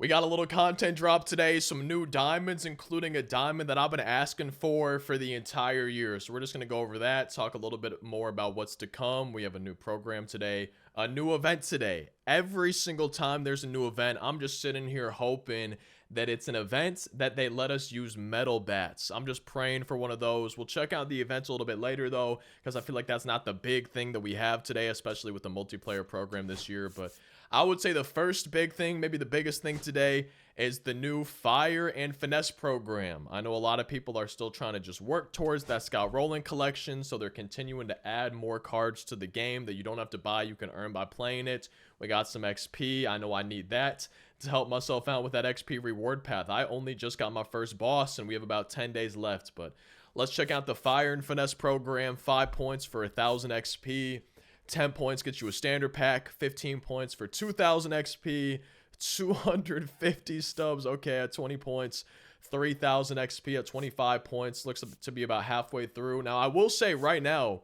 We got a little content drop today, some new diamonds, including a diamond that I've been asking for the entire year. So we're just going to go over that, talk a little bit more about what's to come. We have a new program today, a new event today. Every single time there's a new event, I'm just sitting here hoping that it's an event that they let us use metal bats. I'm just praying for one of those. We'll check out the events a little bit later though, because I feel like that's not the big thing that we have today, especially with the multiplayer program this year. But I would say the first big thing, maybe the biggest thing today, is the new Fire and Finesse program. I know a lot of people are still trying to just work towards that Scout Rolling collection, so they're continuing to add more cards to the game that you don't have to buy, you can earn by playing it. We got some XP. I know I need that to help myself out with that XP reward path. I only just got my first boss, and we have about 10 days left, but let's check out the Fire and Finesse program. 5 points for 1,000 XP. 10 points gets you a standard pack, 15 points for 2,000 XP, 250 stubs, okay, at 20 points, 3,000 XP at 25 points, looks to be about halfway through. Now, I will say right now,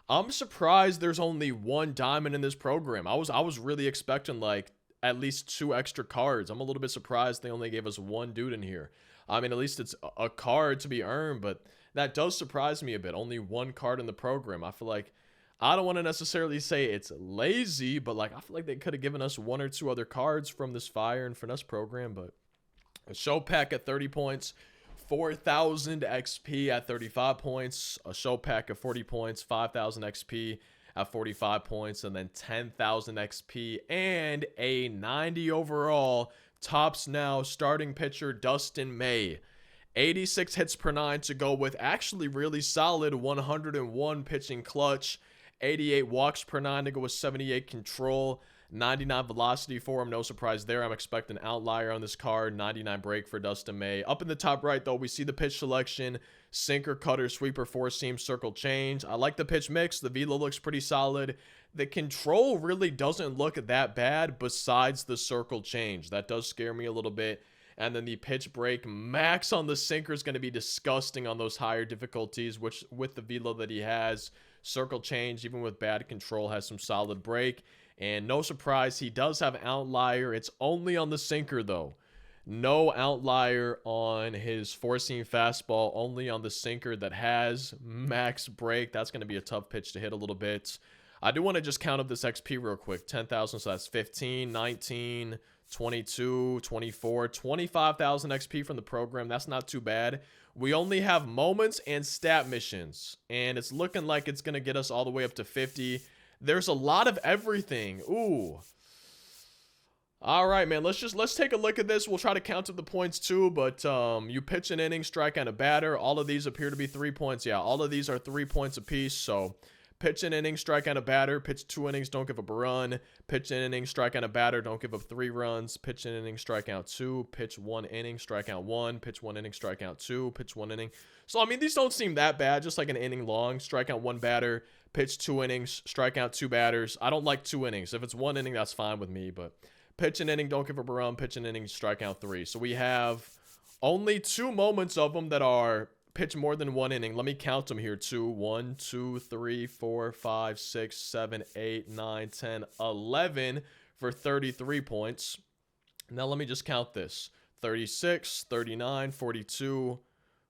I'm surprised there's only one diamond in this program. I was really expecting like at least 2 extra cards. I'm a little bit surprised they only gave us one dude in here. I mean, at least it's a card to be earned, but that does surprise me a bit. Only one card in the program. I feel like I don't want to necessarily say it's lazy, but like I feel like they could have given us 1 or 2 other cards from this Fire and Finesse program. But a show pack at 30 points, 4,000 XP at 35 points, a show pack of 40 points, 5,000 XP at 45 points, and then 10,000 XP and a 90 overall. Tops now starting pitcher Dustin May. 86 hits per 9 to go with actually really solid 101 pitching clutch. 88 walks per 9 to go with 78 control, 99 velocity for him. No surprise there. I'm expecting an outlier on this card. 99 break for Dustin May. Up in the top right, though, we see the pitch selection: sinker, cutter, sweeper, four seam, circle change. I like the pitch mix. The velo looks pretty solid. The control really doesn't look that bad besides the circle change. That does scare me a little bit. And then the pitch break max on the sinker is going to be disgusting on those higher difficulties, which with the velo that he has. Circle change, even with bad control, has some solid break. And no surprise, he does have outlier. It's only on the sinker, though. No outlier on his four-seam fastball, only on the sinker that has max break. That's going to be a tough pitch to hit a little bit. I do want to just count up this XP real quick. 10,000, so that's 15, 19, 22, 24, 25,000 XP from the program. That's not too bad. We only have moments and stat missions, and it's looking like it's going to get us all the way up to 50. There's a lot of everything. Ooh. All right, man, let's take a look at this. We'll try to count up the points too, but you pitch an inning, strike out a batter. All of these appear to be 3 points. Yeah, all of these are 3 points apiece, so pitch an inning, strike out a batter. Pitch 2 innings, don't give up a run. Pitch an inning, strike out a batter, don't give up 3 runs. Pitch an inning, strike out 2. Pitch 1 inning, strike out 1. Pitch 1 inning, strike out 2. Pitch 1 inning. So, I mean, these don't seem that bad. Just like an inning long. Strike out 1 batter. Pitch 2 innings, strike out 2 batters. I don't like 2 innings. If it's 1 inning, that's fine with me. But pitch an inning, don't give up a run. Pitch an inning, strike out 3. So we have only 2 moments of them that are pitch more than 1 inning. Let me count them here. 2, 1, 2, 3, 4, 5, 6, 7, 8, 9, 10, 11 for 33 points. Now let me just count this. 36, 39, 42,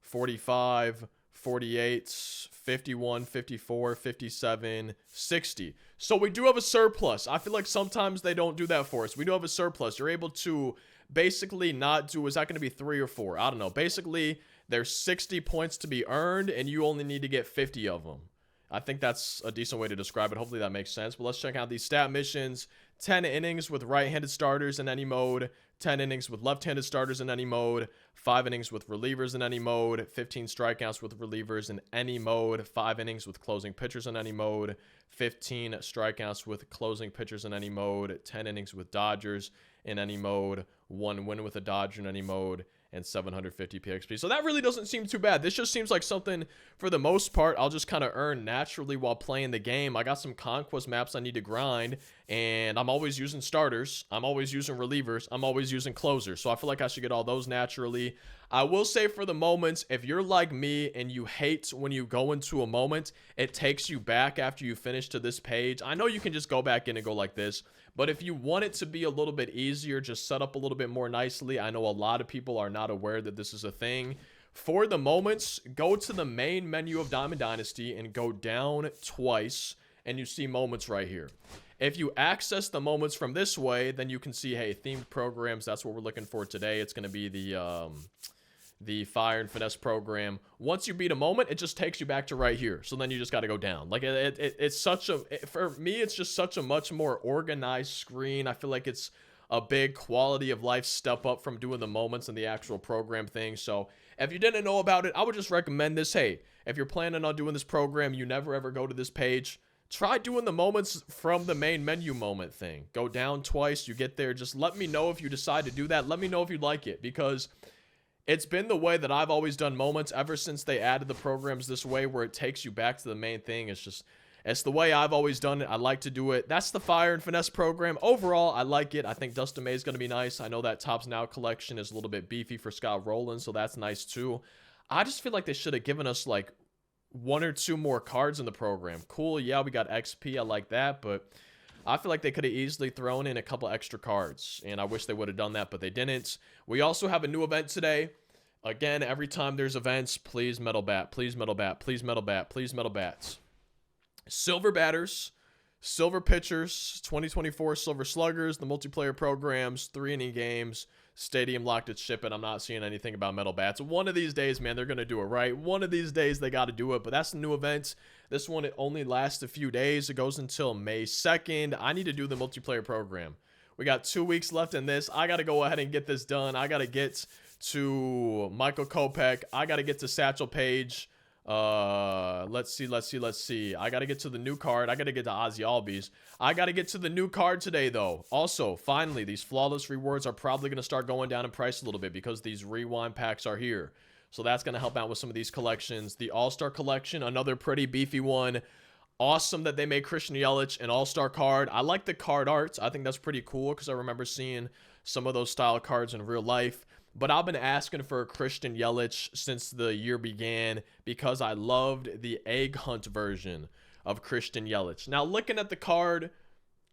45, 48, 51, 54, 57, 60. So we do have a surplus. I feel like sometimes they don't do that for us. We do have a surplus. You're able to basically not do, is that going to be 3 or 4? I don't know. Basically, there's 60 points to be earned, and you only need to get 50 of them. I think that's a decent way to describe it. Hopefully that makes sense. But let's check out these stat missions. 10 innings with right-handed starters in any mode. 10 innings with left-handed starters in any mode. 5 innings with relievers in any mode. 15 strikeouts with relievers in any mode. 5 innings with closing pitchers in any mode. 15 strikeouts with closing pitchers in any mode. 10 innings with Dodgers in any mode. 1 win with a Dodger in any mode. And 750 PXP. So that really doesn't seem too bad. This just seems like something, for the most part, I'll just kind of earn naturally while playing the game. I got some conquest maps I need to grind, and I'm always using starters. I'm always using relievers. I'm always using closers. So I feel like I should get all those naturally. I will say for the moments, if you're like me and you hate when you go into a moment, it takes you back after you finish to this page. I know you can just go back in and go like this, But if you want it to be a little bit easier, just set up a little bit more nicely. I know a lot of people are not aware that this is a thing. For the moments, go to the main menu of Diamond Dynasty and go down twice, and you see moments right here. If you access the moments from this way, then you can see, hey, themed programs, that's what we're looking for today. It's going to be the Fire and Finesse program. Once you beat a moment, it just takes you back to right here. So then you just got to go down. Like, it's such a, for me, it's just such a much more organized screen. I feel like it's a big quality of life step up from doing the moments and the actual program thing. So if you didn't know about it, I would just recommend this. Hey, if you're planning on doing this program, you never ever go to this page, try doing the moments from the main menu moment thing. Go down twice, you get there. Just let me know if you decide to do that. Let me know if you like it, because it's been the way that I've always done moments ever since they added the programs this way, where it takes you back to the main thing. It's the way I've always done it. I like to do it. That's the Fire and Finesse program. Overall, I like it. I think Dustin May is going to be nice. I know that Topps Now collection is a little bit beefy for Scott Rowland, so that's nice too. I just feel like they should have given us like 1 or 2 more cards in the program. Cool, yeah, we got XP. I like that, but I feel like they could have easily thrown in a couple extra cards, and I wish they would have done that, but they didn't. We also have a new event today. Again, every time there's events, please metal bat, please metal bat, please metal bat, please metal bats. Silver batters, silver pitchers, 2024 silver sluggers, the multiplayer programs, 3-inning games, stadium locked at ship, and I'm not seeing anything about metal bats. One of these days, man, they're going to do it right. One of these days, they got to do it, but that's the new event. This one, it only lasts a few days. It goes until May 2nd. I need to do the multiplayer program. We got 2 weeks left in this. I got to go ahead and get this done. I got to get to Michael Kopech. I got to get to Satchel Paige. Let's see. I got to get to the new card. I got to get to Ozzy Albies. I got to get to the new card today, though. Also, finally, these flawless rewards are probably going to start going down in price a little bit because these rewind packs are here. So that's going to help out with some of these collections. The All-Star collection, another pretty beefy one. Awesome that they made Christian Yelich an All-Star card. I like the card art. I think that's pretty cool because I remember seeing some of those style cards in real life. But I've been asking for a Christian Yelich since the year began because I loved the egg hunt version of Christian Yelich. Now, looking at the card,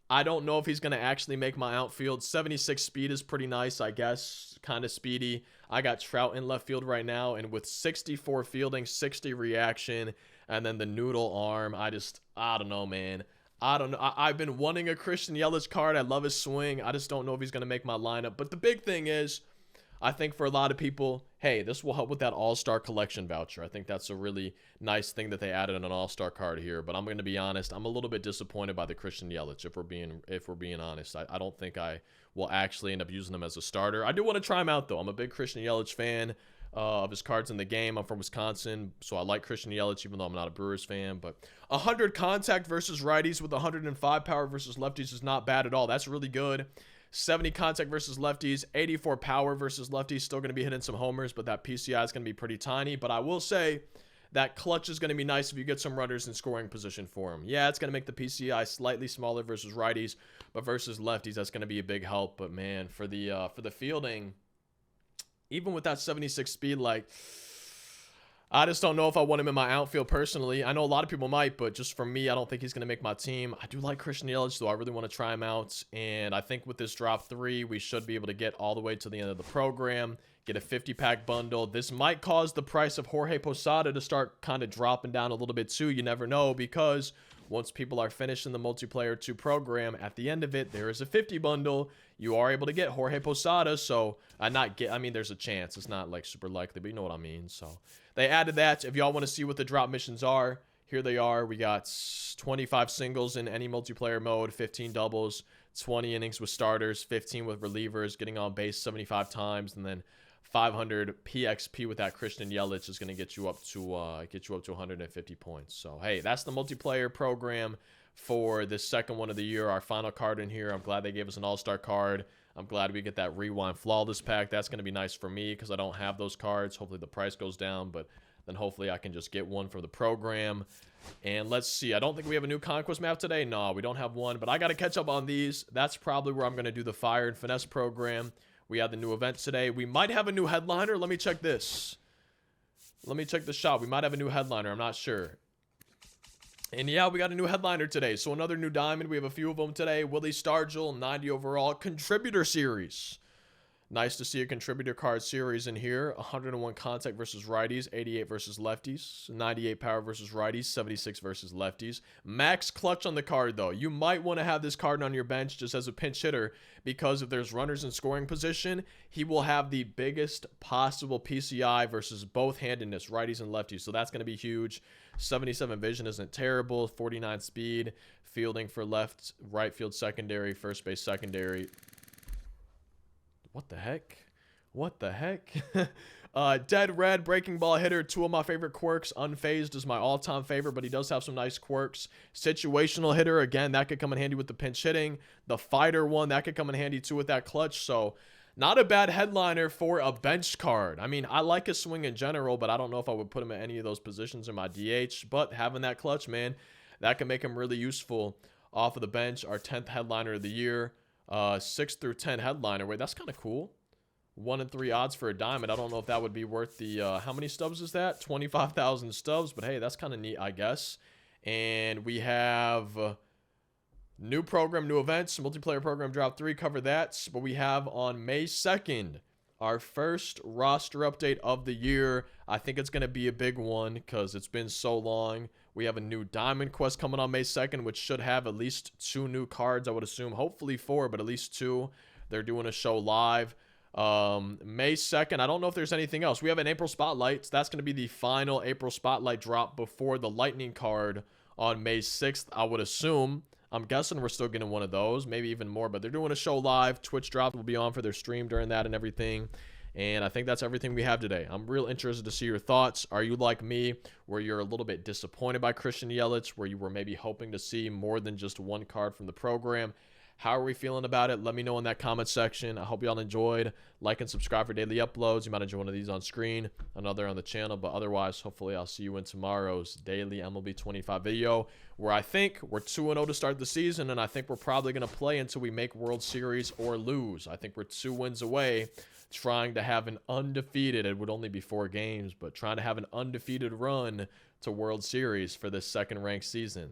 I don't know if he's going to actually make my outfield. 76 speed is pretty nice, I guess. Kind of speedy. I got Trout in left field right now, and with 64 fielding, 60 reaction, and then the noodle arm, I don't know, man. I don't know. I've been wanting a Christian Yelich card. I love his swing. I just don't know if he's going to make my lineup. But the big thing is, I think for a lot of people, hey, this will help with that All-Star collection voucher. I think that's a really nice thing that they added an All-Star card here. But I'm going to be honest, I'm a little bit disappointed by the Christian Yelich, if we're being honest. I don't think I will actually end up using him as a starter. I do want to try him out, though. I'm a big Christian Yelich fan of his cards in the game. I'm from Wisconsin, so I like Christian Yelich, even though I'm not a Brewers fan. But 100 contact versus righties with 105 power versus lefties is not bad at all. That's really good. 70 contact versus lefties, 84 power versus lefties. Still going to be hitting some homers, but that PCI is going to be pretty tiny. But I will say that clutch is going to be nice if you get some runners in scoring position for him. Yeah, it's going to make the PCI slightly smaller versus righties, but versus lefties, that's going to be a big help. But man, for the fielding, even with that 76 speed, like, I just don't know if I want him in my outfield personally. I know a lot of people might, but just for me, I don't think he's going to make my team. I do like Christian Yelich, so I really want to try him out. And I think with this drop 3, we should be able to get all the way to the end of the program, get a 50-pack bundle. This might cause the price of Jorge Posada to start kind of dropping down a little bit too. You never know, because once people are finishing the multiplayer 2 program, at the end of it, there is a 50 bundle. You are able to get Jorge Posada, so I mean, there's a chance. It's not like super likely, but you know what I mean. So they added that. If y'all want to see what the drop missions are, here they are. We got 25 singles in any multiplayer mode, 15 doubles, 20 innings with starters, 15 with relievers, getting on base 75 times, and then 500 PXP with that Christian Yelich is going to get you up to 150 points. So hey, that's the multiplayer program for this second one of the year. Our final card in here. I'm glad they gave us an All-Star card. I'm glad we get that Rewind Flawless pack. That's going to be nice for me because I don't have those cards. Hopefully the price goes down, but then hopefully I can just get one for the program. And let's see. I don't think we have a new Conquest map today. No, we don't have one, but I got to catch up on these. That's probably where I'm going to do the Fire and Finesse program. We had the new event today. We might have a new headliner. Let me check this. Let me check the shop. We might have a new headliner. I'm not sure. And yeah, we got a new headliner today. So another new diamond. We have a few of them today. Willie Stargell, 90 overall. Contributor series. Nice to see a contributor card series in here. 101 contact versus righties, 88 versus lefties, 98 power versus righties, 76 versus lefties. Max clutch on the card, though. You might want to have this card on your bench just as a pinch hitter, because if there's runners in scoring position, he will have the biggest possible PCI versus both handedness, righties and lefties. So that's going to be huge. 77 vision isn't terrible. 49 speed, fielding for left, right field secondary, first base secondary. What the heck? What the heck? Dead red, breaking ball hitter. Two of my favorite quirks. Unfazed is my all-time favorite, but he does have some nice quirks. Situational hitter, again, that could come in handy with the pinch hitting. The fighter one, that could come in handy too with that clutch. So not a bad headliner for a bench card. I mean, I like his swing in general, but I don't know if I would put him at any of those positions in my DH. But having that clutch, man, that can make him really useful off of the bench. Our 10th headliner of the year. 6 through 10 headliner. Wait, that's kind of cool. 1 in 3 odds for a diamond. I don't know if that would be worth the how many stubs is that? 25,000 stubs, but hey, that's kind of neat, I guess. And we have new program, new events, multiplayer program drop 3, cover that. But we have on May 2nd our first roster update of the year. I think it's going to be a big one because it's been so long. We have a new Diamond Quest coming on May 2nd, which should have at least 2 new cards, I would assume. Hopefully 4, but at least 2. They're doing a show live. May 2nd, I don't know if there's anything else. We have an April Spotlight. So that's going to be the final April Spotlight drop before the Lightning card on May 6th, I would assume. I'm guessing we're still getting one of those, maybe even more, but they're doing a show live. Twitch drop will be on for their stream during that and everything. And I think that's everything we have today. I'm real interested to see your thoughts. Are you like me, where you're a little bit disappointed by Christian Yelich, where you were maybe hoping to see more than just one card from the program? How are we feeling about it? Let me know in that comment section. I hope y'all enjoyed. Like and subscribe for daily uploads. You might enjoy one of these on screen, another on the channel. But otherwise, hopefully I'll see you in tomorrow's daily MLB 25 video, where I think we're 2-0 to start the season, and I think we're probably going to play until we make World Series or lose. I think we're 2 wins away, trying to have an undefeated, it would only be 4 games, but trying to have an undefeated run to World Series for this second-ranked season.